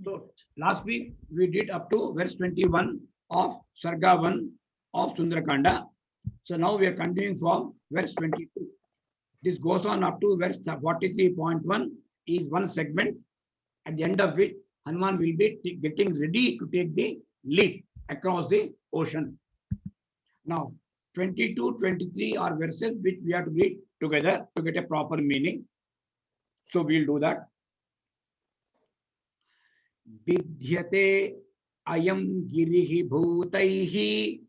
So last week we did up to verse 21 of Sarga 1 of Sundarakanda. So now we are continuing from verse 22. This goes on up to verse 43.1 is one segment. At the end of it, Hanuman will be getting ready to take the leap across the ocean. Now, 22, 23 are verses which we have to read together to get a proper meaning. So we'll do that. Vidhyate ayam girihi bhutaihi.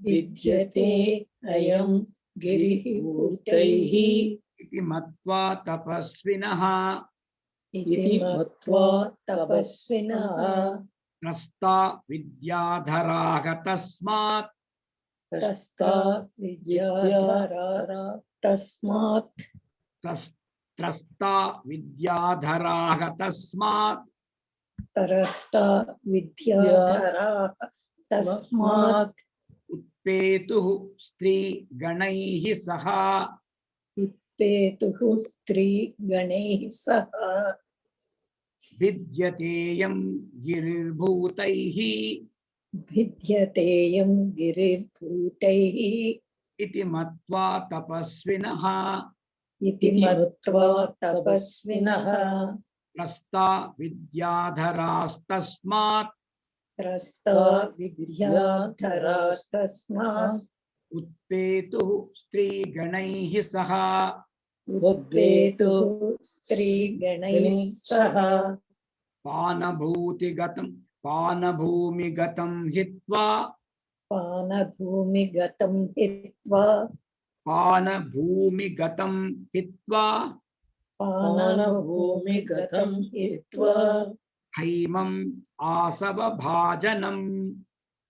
Vidyate ayam girihi bhutaihi. Iti matva tapasvinaha. Iti matva tapasvinaha. Trasta vidyadharaha tasmat. Trasta vidyadhara tasmat. Trasta vidyadharaha tasmat. Trasta vidyadhara tasmat. Utpetuhu stri ganaihi saha. Utpetuhu stri ganaihi saha. Vidyateyam girirbhutaihi. Vidyateyam girirbhutaihi. Iti matva tapasvinaha. Iti matva tapasvinaha. Trasta vidyadharastasmat. Trasta vidyadharastasmat. Utpetuhu stri ganaihi saha. Utpetuhu stri ganaihi saha. Panabhuti gatam hitva. Panabhumi gatam hitva. Panabhumi gatam hitva. Panabhumi gatam hitva. Haimam asava bhajanam.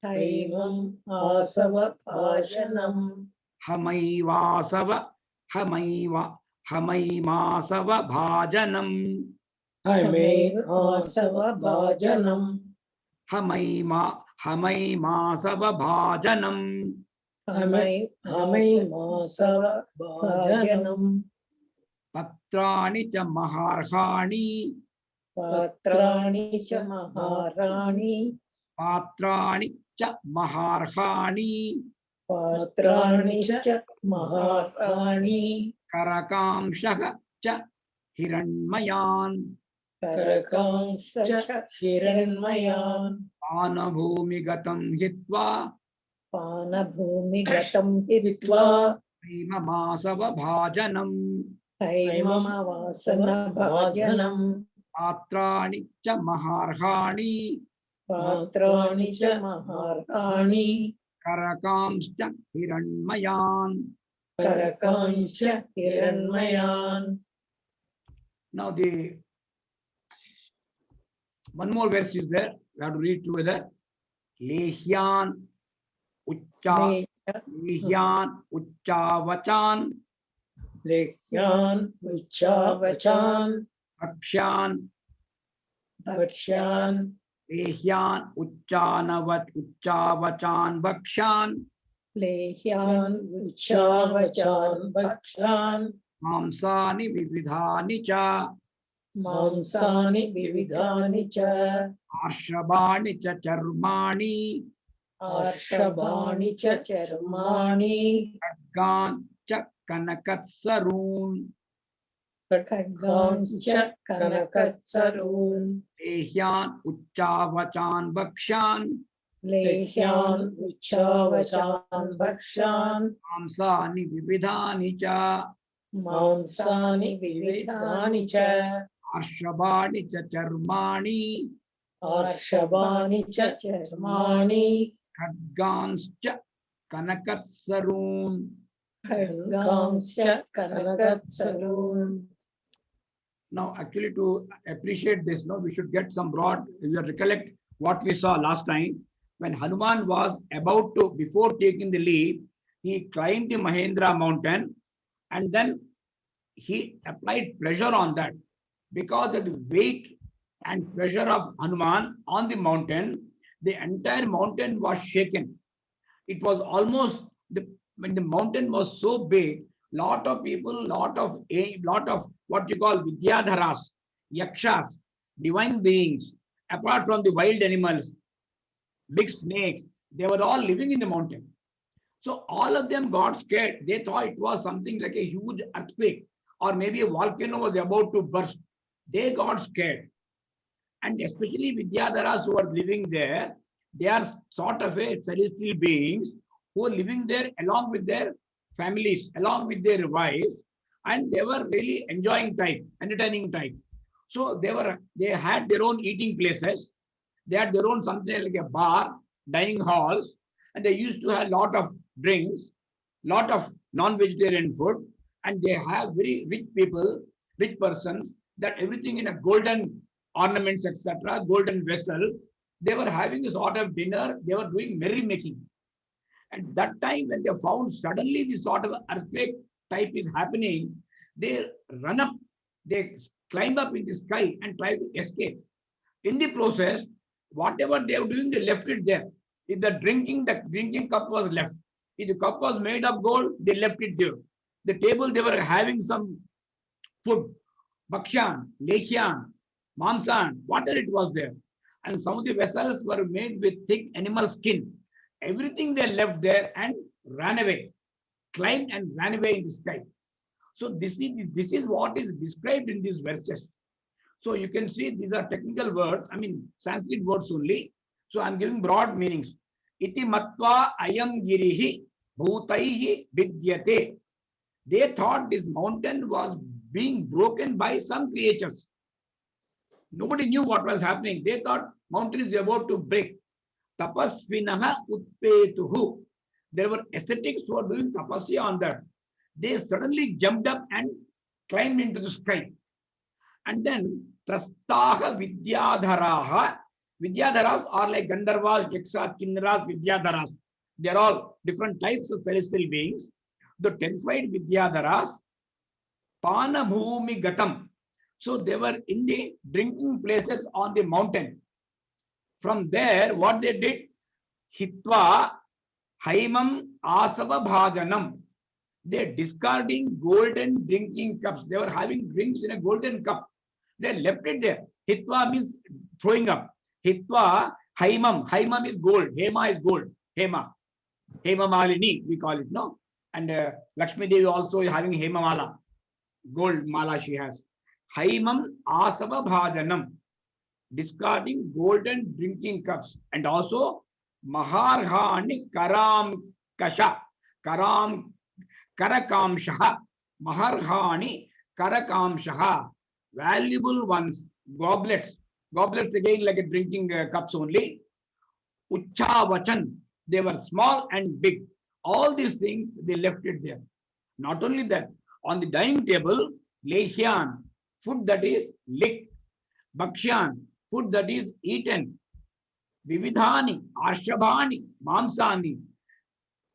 Haimam asava bhajanam. Hamaimasava bhajanam. Hamaimasava bhajanam. Hamaimasava bhajanam. Hamaimasava bhajanam. Patrani cha maharhani. Patrani cha maharani. Patrani cha maharhani. Patrani cha maharani. Karakamshaha cha hiranmayan. Karakamsha cha hiranmayan. Panabhumi gatam hitva. Panabhumi gatam hitva. Haimamasava bhajanam. Haimamavasana bhajanam. Patrani cha maharhani. Patrani cha maharani. Karakamscha hiranmayan. Karakamsha hiranmayan. Now the one more verse is there. We have to read together. Lehyan ucchavachan. Lehyan ucchavachan. Bhakshan. Bhakshan. Lehyan ucchavachan bhakshan. Lehyan ucchavachan bhakshan. Mamsani vividhani cha. Mamsani vividhani cha. Arshabani cha charmani. Arshabani cha charmani. Khadgan cha kanakatsarun. Khadgan cha kanakatsarun. Lehyan ucchavachan bhakshan. Lehyan ucchavachan bhakshan. Mamsani vividhani cha. Mamsani vividhani cha. Arshabani cha charmani. Arshabani cha charmani. Khadgans cha kanakatsarun. Khadgans cha kanakatsarun. Now, actually, to appreciate this, no, we should get some broad. You recollect what we saw last time when Hanuman was about to, before taking the leap, he climbed the Mahendra mountain, and then he applied pressure on that. Because of the weight and pressure of Hanuman on the mountain, the entire mountain was shaken. It was almost when the mountain was so big, lot of people, lot of what you call Vidyadharas, Yakshas, divine beings, apart from the wild animals, big snakes, they were all living in the mountain. So all of them got scared. They thought it was something like a huge earthquake or maybe a volcano was about to burst. They got scared. And especially Vidyadharas who are living there, they are sort of a celestial beings who are living there along with their families, along with their wives, and they were really enjoying time, entertaining time. So they had their own eating places, they had their own something like a bar, dining halls, and they used to have a lot of drinks, lot of non-vegetarian food, and they have very rich people, rich persons, that everything in a golden ornaments, etc., golden vessel. They were having a sort of dinner, they were doing merrymaking. At that time, when they found suddenly this sort of earthquake type is happening, they run up, they climb up in the sky and try to escape. In the process, whatever they were doing, they left it there. If the drinking cup was left. If the cup was made of gold, they left it there. The table, they were having some food, bakshan, leshan, mamsan, whatever it was there. And some of the vessels were made with thick animal skin. Everything they left there and ran away, climbed and ran away in the sky. So this is what is described in these verses. So you can see these are technical words, I mean Sanskrit words only. So I'm giving broad meanings. Iti matva ayam girihi bhutaihi vidyate. They thought this mountain was being broken by some creatures. Nobody knew what was happening. They thought mountain is about to break. Tapasvinaha utpetuhu. There were ascetics who were doing tapasya on that. They suddenly jumped up and climbed into the sky. And then trastaha vidyadharaha. Vidyadharas are like Gandharvas, Yaksas, Kinnaras, Vidyadharas. They are all different types of celestial beings. The terrified Vidyadharas, Pana Bhumi Gatam. So they were in the drinking places on the mountain. From there, what they did, Hitva Haimam Asava Bhajanam. They're discarding golden drinking cups. They were having drinks in a golden cup. They left it there. Hitva means throwing up. Hitva Haimam. Haimam is gold. Hema is gold. Hema. Hema Malini, we call it, no? And Lakshmi Devi also is having Hema Mala. Gold mala she has. Haimam Asava Bhajanam. Discarding golden drinking cups. And also Maharhani Karam Kasha. Karam Karakamshaha. Maharhani Karakamshaha. Valuable ones. Goblets. Goblets again like a drinking cups only. Uchavachan. They were small and big. All these things, they left it there. Not only that, on the dining table, Leshyan, food that is licked. Bakshan, food that is eaten. Vividhani, Arshabhani, Mamsani,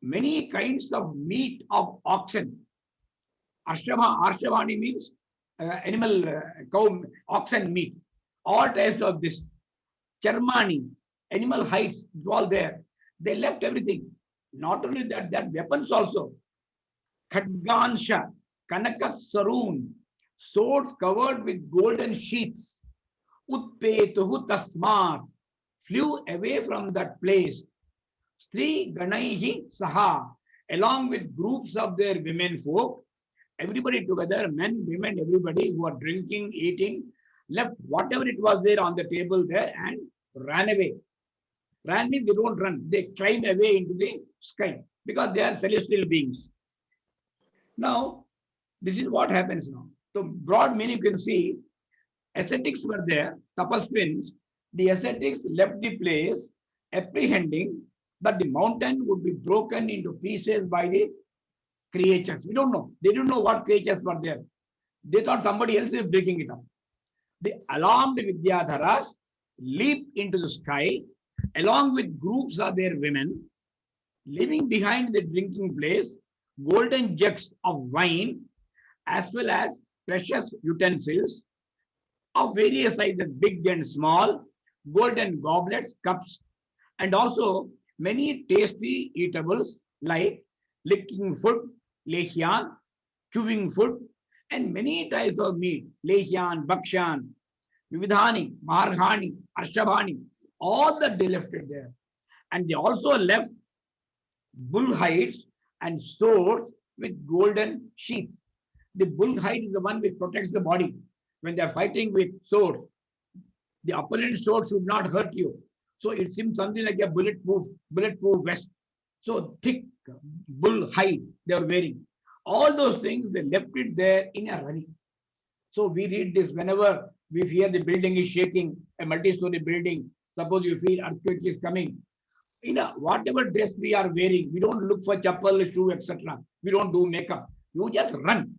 many kinds of meat of oxen. Arshabhani means animal, cow, oxen meat. All types of this. Charmani, animal hides, it's all there. They left everything. Not only that, that weapons also. Khadgansha, Kanakat Saroon, swords covered with golden sheaths. Utpetuhu Tasmat, flew away from that place. Stri Ganaihi Saha, along with groups of their women folk, everybody together, men, women, everybody who are drinking, eating, left whatever it was there on the table there and ran away. Ran means they don't run, they climb away into the sky because they are celestial beings. Now, this is what happens now. So, broad meaning you can see, ascetics were there, tapasvins. The ascetics left the place, apprehending that the mountain would be broken into pieces by the creatures. We don't know. They didn't know what creatures were there. They thought somebody else is breaking it up. The alarmed Vidyadharas leaped into the sky along with groups of their women, leaving behind the drinking place golden jugs of wine as well as precious utensils of various sizes, big and small, golden goblets, cups, and also many tasty eatables like licking food, leshyan, chewing food, and many types of meat, Lehyan, Bakshan, Vividhani, Marghani, Arshabhani, all that they left it there. And they also left bull hides and swords with golden sheaths. The bull hide is the one which protects the body. When they are fighting with sword, the opponent's sword should not hurt you. So it seems something like a bulletproof vest. So thick bull hide they are wearing. All those things, they left it there in a running. So we read this whenever we fear the building is shaking, a multi-story building. Suppose you feel earthquake is coming. Whatever dress we are wearing, we don't look for chappal, shoe, etc. We don't do makeup. You just run.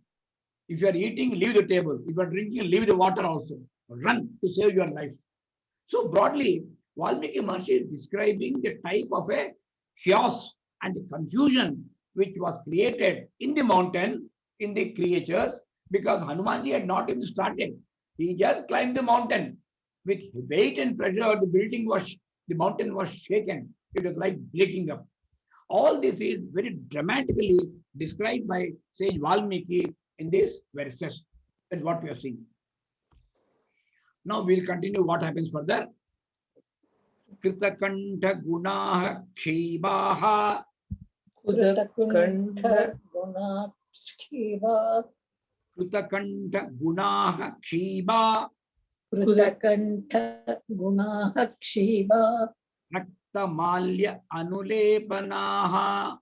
If you are eating, leave the table. If you are drinking, leave the water also. Run to save your life. So broadly, Valmiki Maharshi is describing the type of a chaos and confusion which was created in the mountain, in the creatures, because Hanumanji had not even started. He just climbed the mountain. With weight and pressure, the mountain was shaken. It was like breaking up. All this is very dramatically described by sage Valmiki in this verses. That's what we are seeing. Now we'll continue what happens further. Kritakanta gunaha kshibaha. Kritakanta gunaha Kritakanta gunaha kshiba. Kritakanta gunaha kshiba. Raktamalya anulepanaha.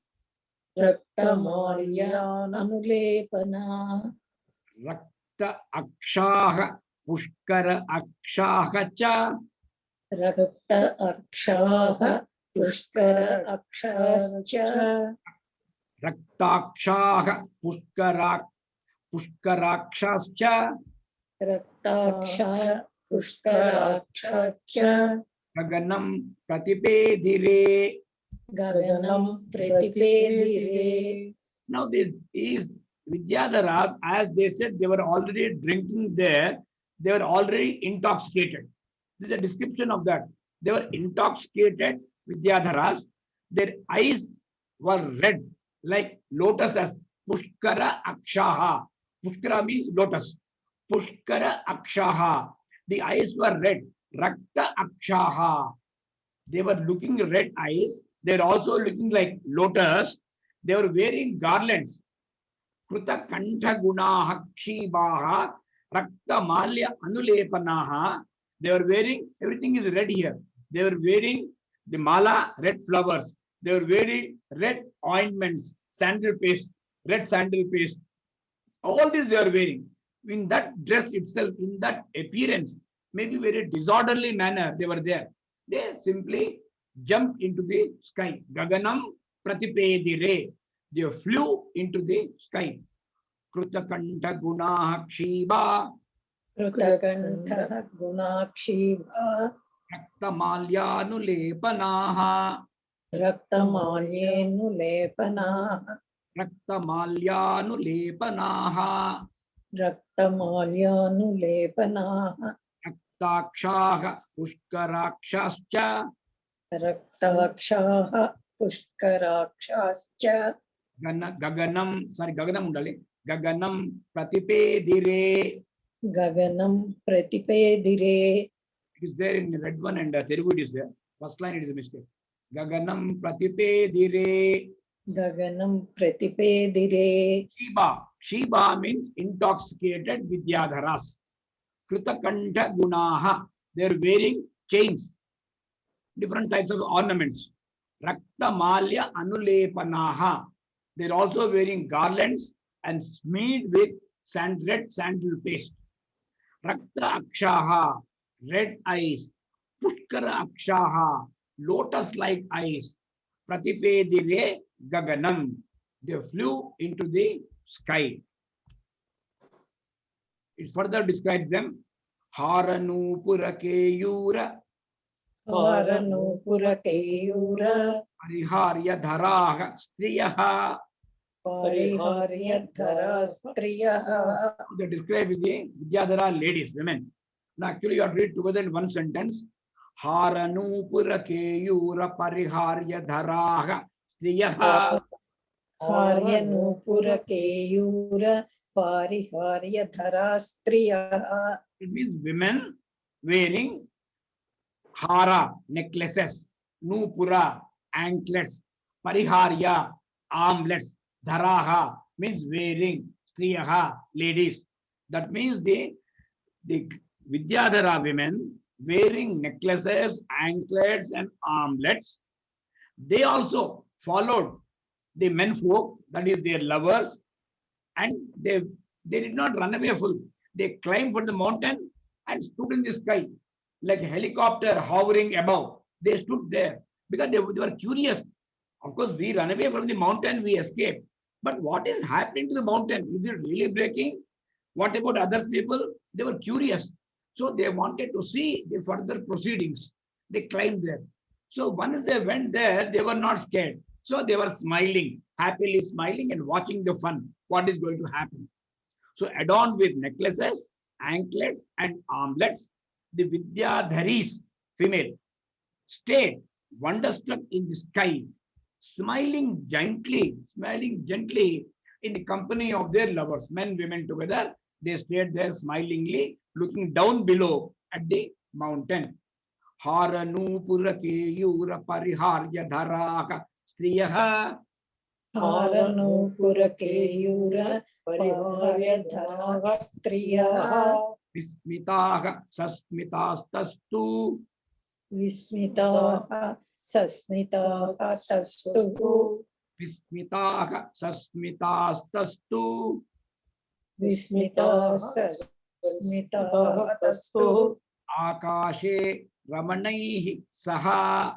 Raktamalya anulepana. Rakta akshaha pushkara akshaha cha. Rakta akshaha pushkara akshascha. Raktakshaha pushkarakshascha. Raktaksha pushkarakshascha. Gaganam pratipedire. Gaganam pratipedire. Now this is Vidyadharas, as they said, they were already drinking there. They were already intoxicated. This is a description of that. They were intoxicated, Vidyadharas. Their eyes were red, like lotus as Pushkara Akshaha. Pushkara means lotus. Pushkara Akshaha. The eyes were red. Rakta Akshaha. They were looking red eyes. They were also looking like lotus. They were wearing garlands. Kruta Kantha Gunaha Kshibaha. Rakta Malya Anulepanaha. They were wearing, everything is red here. They were wearing the mala, red flowers. They were wearing red ointments, sandal paste, red sandal paste. All this they are wearing. In that dress itself, in that appearance, maybe very disorderly manner, they were there. They simply jumped into the sky. Gaganam pratipedire. They flew into the sky. Krutakanta gunaha kshiba. Krutakantha gunakshiba. Raktamalyanu Raktamalyenu lepanaha. Raktamalyanu lepanaha. Raktamalyanu lepanaha. Raktakshaha pushkarakshascha. Raktakshaha pushkarakshascha. Gaganam pratipedire. Gaganam pratipedire. It is there in the red one and Telugu it is there. First line it is a mistake. Gaganam pratipedire. Gaganam pratipedire. Shiba means intoxicated Vidyadharas. Kritakanta gunaha. They are wearing chains, different types of ornaments. Rakta malya anulepanaha. They are also wearing garlands and smeared with red sandal paste. Rakta akshaha. Red eyes. Pushkara akshaha. Lotus-like eyes. Pratipedire gaganam. They flew into the sky. It further describes them. Haranu Purakeyura. Haranu Purakeyura. Pariharya dharaha striyaha. Pariharya dhara striyaha. They describe the Vidyadhara ladies, women. Now actually you have to read together in one sentence. Haranu Purakeyura Pariharya dharaha striyaha. Haryanu Purakeyura Pariharyadhara Striyaha. It means women wearing hara, necklaces, nupura, anklets, pariharya, armlets, dharaha means wearing, striyaha, ladies. That means the Vidyadhara women wearing necklaces, anklets, and armlets. They also followed the men folk, that is their lovers, and they did not run away full. They climbed for the mountain and stood in the sky like a helicopter hovering above. They stood there because they were curious. Of course, we run away from the mountain, we escape. But what is happening to the mountain? Is it really breaking? What about other people? They were curious. So they wanted to see the further proceedings. They climbed there. So once they went there, they were not scared. So they were smiling, happily smiling and watching the fun, what is going to happen. So adorned with necklaces, anklets, and armlets, the Vidyadharis, female, stayed wonderstruck in the sky, smiling gently in the company of their lovers, men, women together. They stayed there smilingly, looking down below at the mountain. Haranu Purakeyura Pariharya Dharaka Striyaha. Haranupura Keyura Pariharyadhara Striyaha. Vismitaha Sasmitastastu. Vismitaha Sasmitaha Tastu. Vismitaha Sasmitastastu. Vismitaha Sasmitaha Tastu. Akashe Ramanaihi Saha.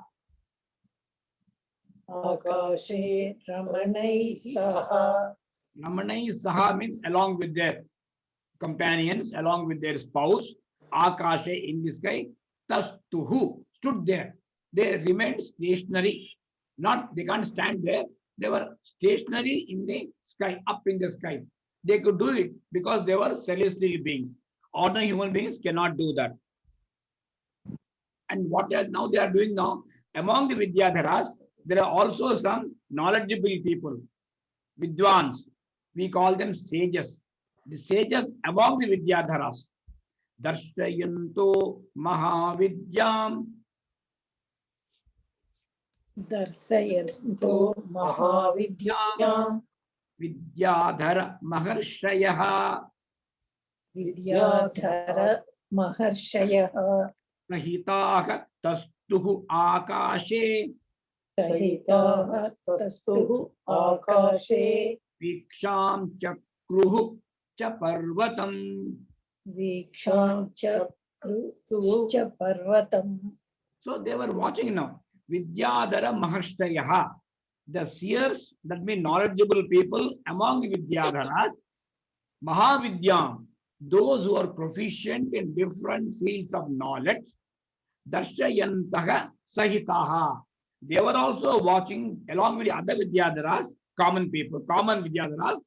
Akashe Ramanai Saha. Ramanai Saha means along with their companions, along with their spouse. Akashe in the sky. Tastuhu stood there. They remained stationary. Not, they can't stand there. They were stationary in the sky, up in the sky. They could do it because they were celestial beings. Ordinary human beings cannot do that. And what now they are doing now, among the Vidyadharas, there are also some knowledgeable people, Vidwans. We call them sages. The sages among the Vidyadharas. Darshayanto Mahavidyam. Darsayanto Mahavidyam. Vidyadhara Maharshayaha. Vidyadhara Maharshayaha. Sahitaha Tastuhu Akashe. Sahitaha Tastuhu Akashe. Viksham Chakruhu Chaparvatam. Viksham Chakruhu Parvatam. So they were watching now. Vidyadhara Maharshayaha. The seers, that mean knowledgeable people among the Vidyadharas. Mahavidyam, those who are proficient in different fields of knowledge. Darshayantaha Sahitaha. They were also watching along with the other Vidyadharas, common people, common Vidyadharas.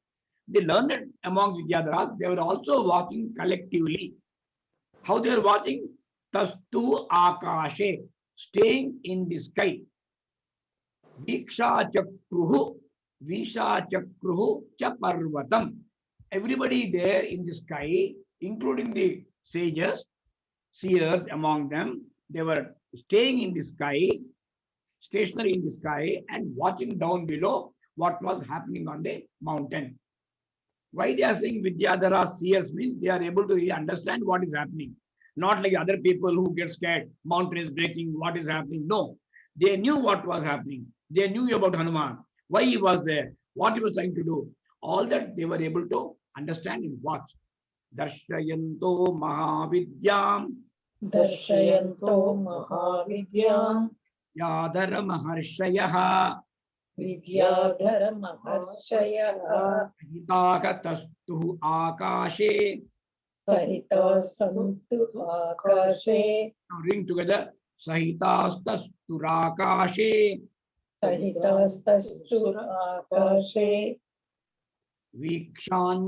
The learned among Vidyadharas, they were also watching collectively. How they were watching? Tastu Akashe, staying in the sky. Viksha Chakruhu Chaparvatam. Everybody there in the sky, including the sages, seers among them, they were staying in the sky, stationary in the sky, and watching down below what was happening on the mountain. Why they are saying Vidyadhara seers means they are able to understand what is happening. Not like other people who get scared, mountain is breaking, what is happening. No, they knew what was happening. They knew about Hanuman, why he was there, what he was trying to do. All that they were able to understand and watch. Darshayanto Mahavidyam. Darshayanto Mahavidyam. Yadhara Maharshayaha. Vidyadhara Maharshayaha. Sahitaha Tastuhu Akashe. Sahita Santu Akashe. Now ring together. Sahitas Tasturakashe. Sahitastastur Akashe. Vikshan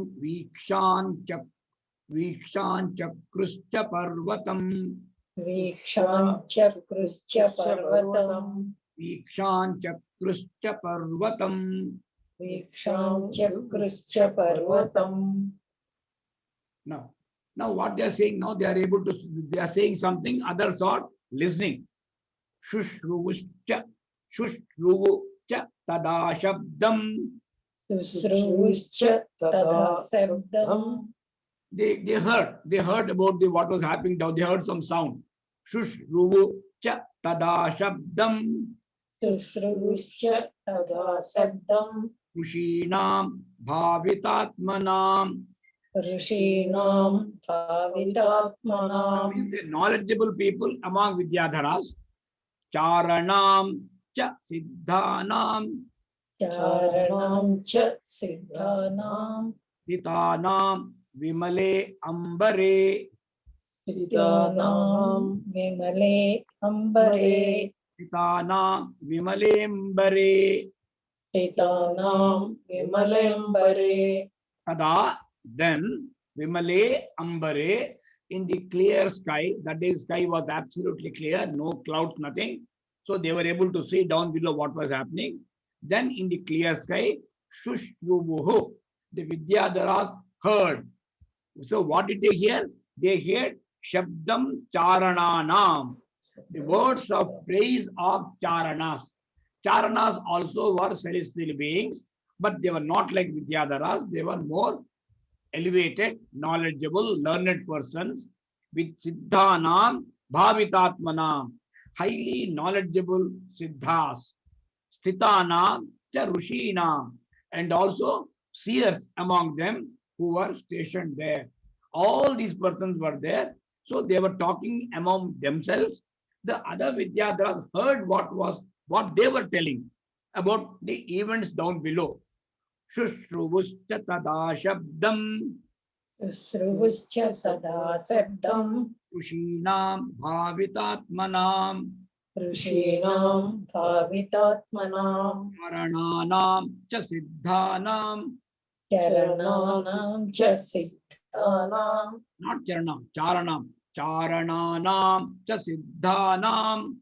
Chakruscha Parvatam. Vikshan Chakruscha Parvatam. Vikshan Chakruscha Parvatam. Vikshan Chakruscha Parvatam. Now what they are saying, now they are able to, they are saying something, others are listening. Shushruvuscha, Shushruvuscha tada shabdam. Susruvuscha tada sabdam. They heard about the what was happening down. They heard some sound. Shushruvuscha tada shabdam. Susruvuscha tada sabdam. Rushinam bhavitatmanam. Rishinam bhavitatmanam. Means the knowledgeable people among Vidyadharas. Charanam cha siddhanam. Charanam cha siddhanam. Hitanam vimale ambare. Siddhanam vimale ambare. Hitanam vimale ambare. Siddhanam vimale ambare. Tada, then vimale ambare, in the clear sky. That day sky was absolutely clear, no clouds, nothing. So they were able to see down below what was happening. Then in the clear sky, Shushrubuhu, the Vidyadharas heard. So what did they hear? They heard Shabdam Charananam, the words of praise of Charanas. Charanas also were celestial beings, but they were not like Vidyadharas. They were more elevated, knowledgeable, learned persons with Siddhanam, Bhavitatmanam, highly knowledgeable Siddhas, Sthitanam, cha Rushinam, and also seers among them who were stationed there. All these persons were there. So they were talking among themselves. The other Vidyadharas heard what they were telling about the events down below. Shushruvuscha tada shabdam. Susruvuscha sada sabdam. Rushinam bhavitatmanam. Rishinam bhavitatmanam. Charananam cha siddhanam. Charananam cha siddhanam. Not charanam, charanam. Charananam cha siddhanam.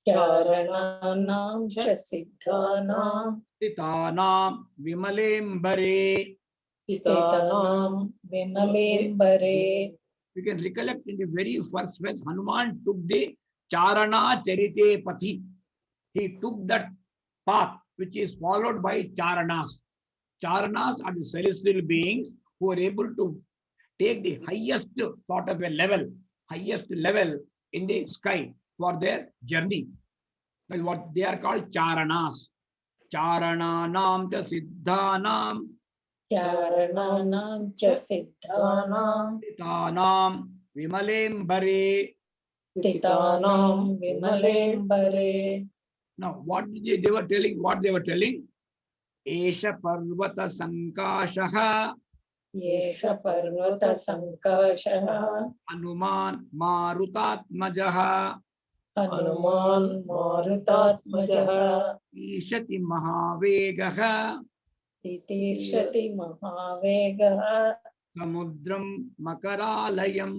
Charananam cha siddhanam. Titanam vimalembare. Sthitanam vimalembare. We can recollect in the very first verse, Hanuman took the Charana Charite Pathi. He took that path which is followed by Charanas. Charanas are the celestial beings who are able to take the highest sort of a level, highest level in the sky for their journey. That's what they are called Charanas. Charananam cha siddhanam. Charananam cha siddhanam. Titanam vimalembare. Sthitanam vimalembare. Now, what they were telling? What they were telling? Esha Parvata Sankashaha Yesha parvata sankashaha. Hanuman Marutatmajaha Hanuman marutatmajaha. Ishati Mahavegaha Titirshati mahavegaha. Samudram Makaralayam.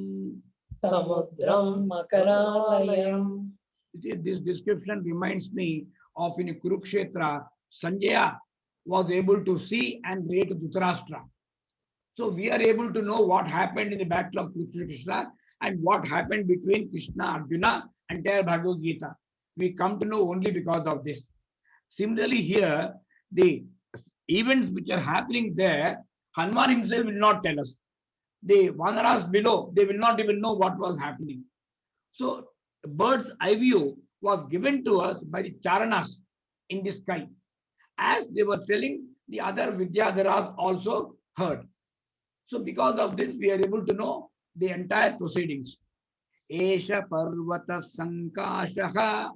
Samudram makaralayam. This description reminds me of in Kurukshetra, Sanjaya was able to see and relate to Dhritarashtra. So we are able to know what happened in the battle of Krishna and what happened between Krishna, Arjuna, and entire Bhagavad Gita. We come to know only because of this. Similarly here, the events which are happening there, Hanuman himself will not tell us. The Vanaras below, they will not even know what was happening. So the bird's eye view was given to us by the Charanas in the sky. As they were telling, the other Vidyadharas also heard. So because of this, we are able to know the entire proceedings. Esha Parvata Sankashaha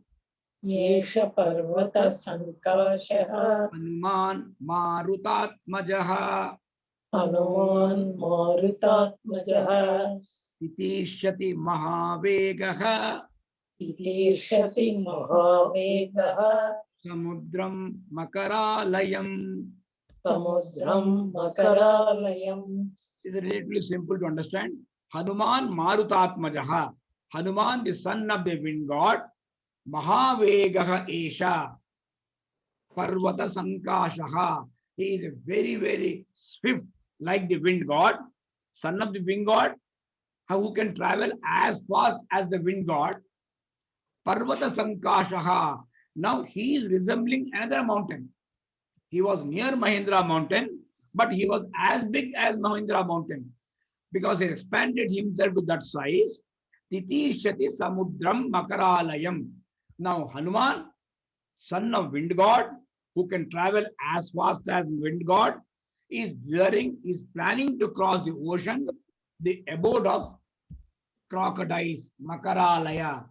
Yesha parvata sankashaha. Hanuman Marutatmajaha Hanuman marutatmajaha. Titirshati Mahavegaha Titirshati mahavegaha. Samudram Makaralayam. Samudram makaralayam. It's relatively simple to understand. Hanuman Marutatmajaha. Hanuman, the son of the wind god. Mahavegaha Esha. Parvata Sankashaha. He is very, very swift like the wind god. son of the wind god, who can travel as fast as the wind god. Parvata Sankashaha. Now he is resembling another mountain. He was near Mahendra mountain, but he was as big as Mahendra mountain because he expanded himself to that size. Titishati Samudram Makaralayam. Now Hanuman, son of wind god, who can travel as fast as wind god, is planning to cross the ocean, the abode of crocodiles, Makaralaya.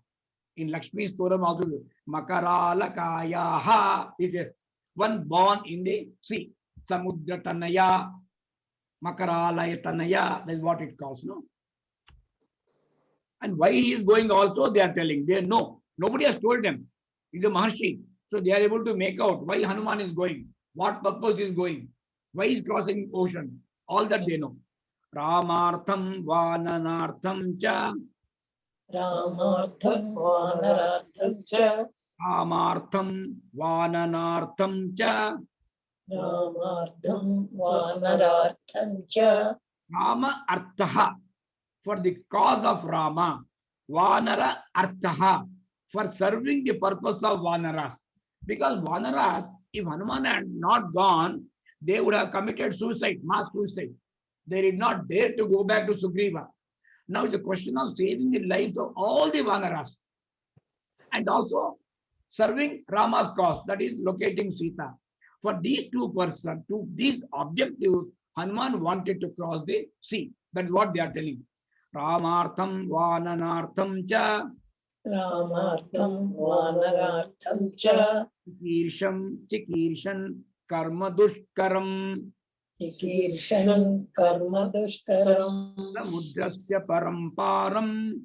In Lakshmi's Toram also, Makaralakayaha, he says, one born in the sea. Samudra Tanaya, Makaralaya Tanaya, that's what it calls, no? And why he is going also, they are telling. They know. Nobody has told them. He's a Maharshi. So they are able to make out why Hanuman is going, what purpose is going, why he is crossing ocean. All that they know. Ramartham Vananartham cha. Ramartham Vanarartham cha. Ramartham Vananartham cha. Ramartham Vanarartham cha. Rama Arthaha, for the cause of Rama. Vanara Arthaha, for serving the purpose of Vanaras. Because Vanaras, if Hanuman had not gone, they would have committed suicide, mass suicide. They did not dare to go back to Sugriva. Now it's a question of saving the lives of all the Vanaras. And also serving Rama's cause, that is locating Sita. For these two persons, to these objectives, Hanuman wanted to cross the sea. That's what they are telling. Ramartham Vananartham cha. Ramartham Vanarartham cha. Chikirshan Karma Dushkaram. Chikirshan Karma Dushkaram. Samudrasya Paramparam.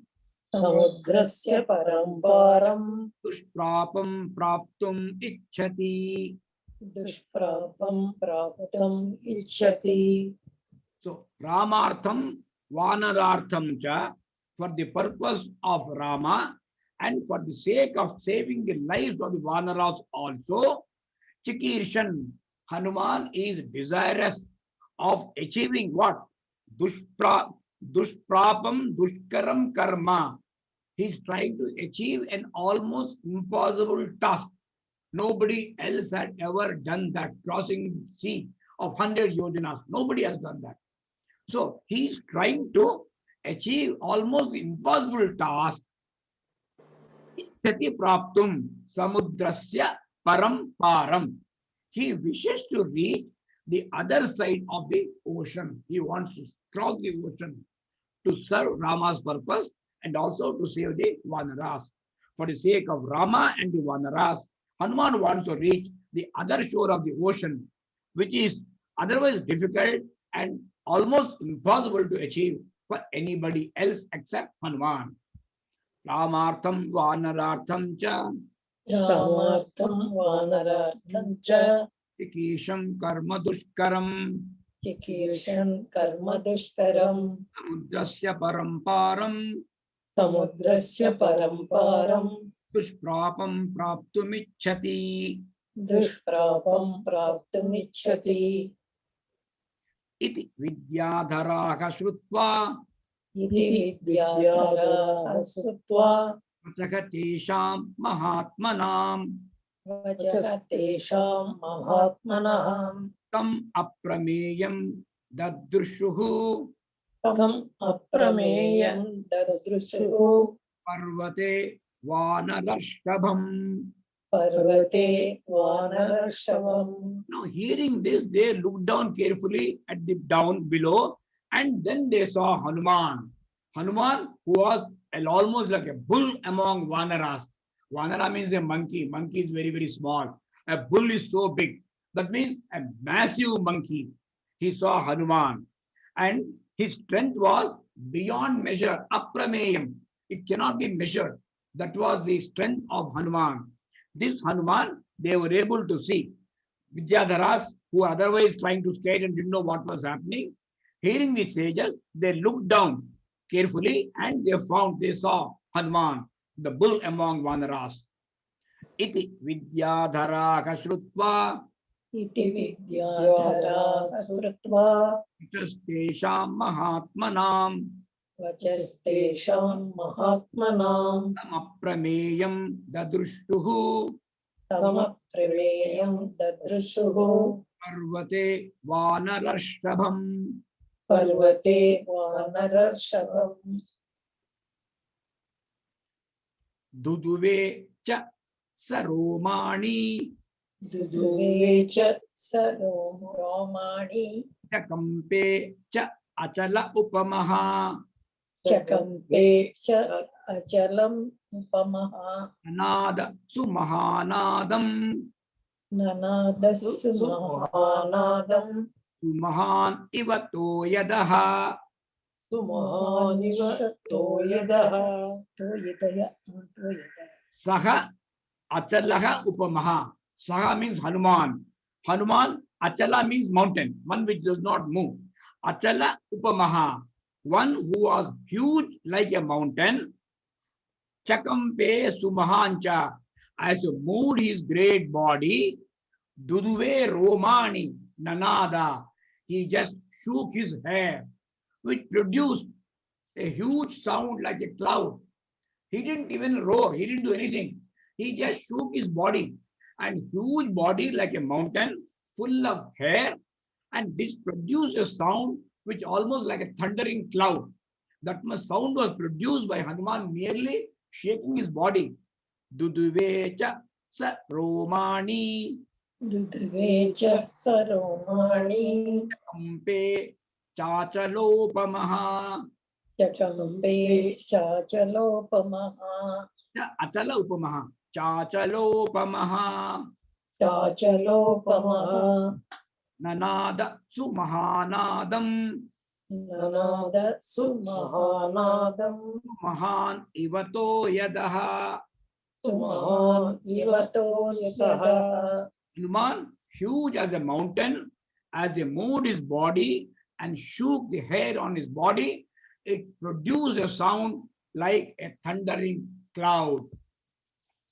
Samudrasya Paramparam. Dushprapam Praptum Ichchati. Dushprapam Praptam Ichchati. So Ramartham Vanarartham cha, for the purpose of Rama and for the sake of saving the lives of the Vanaras also, Chikirshan, Hanuman is desirous of achieving what? Dushprapam Dushkaram Karma. He is trying to achieve an almost impossible task. Nobody else had ever done that, crossing sea of 100 yojanas. Nobody has done that. So he is trying to achieve almost impossible task. Ichchati praptum samudrasya param. He wishes to reach the other side of the ocean. He wants to cross the ocean to serve Rama's purpose and also to save the Vanaras. For the sake of Rama and the Vanaras, Hanuman wants to reach the other shore of the ocean, which is otherwise difficult and almost impossible to achieve for anybody else except Hanuman. Ramartham Vanarartham cha. Ramartham Vanarartham cha. Chikisham Karma Dushkaram. Chikirshan Karma Dushkaram. Samudrasya Paramparam. Samudrasya Paramparam. Dushprapam Praptumichhati. Dushprapam Praptumichhati. Iti Vidyadharaha Shrutva. Iti Vidyadharaha Shrutva. Vachakatesham Mahatmanam. Vachakatesham Mahatmanaham. Tam Aprameyam Dadrushuhu. Tam Aprameyam Dadrushuhu. Parvate Vanarashtabham. Parvate Vanarashavam. Now hearing this, they looked down carefully at the down below, and then they saw Hanuman. Hanuman, who was almost like a bull among Vanaras. Vanara means a monkey. Monkey is very, very small. A bull is so big. That means a massive monkey. He saw Hanuman. And his strength was beyond measure. Aprameyam. It cannot be measured. That was the strength of Hanuman. This Hanuman, they were able to see. Vidyadharas, who were otherwise trying to skate and didn't know what was happening, hearing the sages, they looked down carefully and they saw Hanuman, the bull among Vanaras. Iti Vidyadhara Kashrutva. इति विद्याधराः श्रुत्वा तेषां महात्मनां वचस्तेषां महात्मनां अप्रमेयं ददृष्टुः तमप्रमेयं ददृशुः पर्वते वानरर्षभम्. पर्वते वानरर्षभम् दुदुवे च सरोमाणि दुदुवे च रोमाणि च कंपे च अचल उपमः. चकम्पे च अचलम् उपमः अनाद सुमहानादम् ननादस्सु महानादम् सुमहान् इव तोयदः. सुमहानिव तोयदः तोयदः सह अचलः उपमः. Saha means Hanuman. Hanuman, Achala means mountain, one which does not move. Achala Upamaha, one who was huge like a mountain. Chakampe Sumahancha, as to moved his great body. Duduve Romani Nanada, he just shook his hair, which produced a huge sound like a cloud. He didn't even roar, he didn't do anything. He just shook his body, and huge body like a mountain full of hair, and this produced a sound which almost like a thundering cloud. That much sound was produced by Hanuman merely shaking his body. Duduvecha sa romani दुद्वे च सरोमाणि kampe chachalopamaha. चकम्पे चाचलोपमः Achala upamaha. Chachalopamaha. चाचलोपमः Nanada sumahanadam. ननाद सुमहानादम् Mahan ivato yadaha. सुमहान् इवतो यतः Hanuman, huge as a mountain, as he moved his body and shook the hair on his body, it produced a sound like a thundering cloud.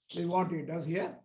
This is what it does here.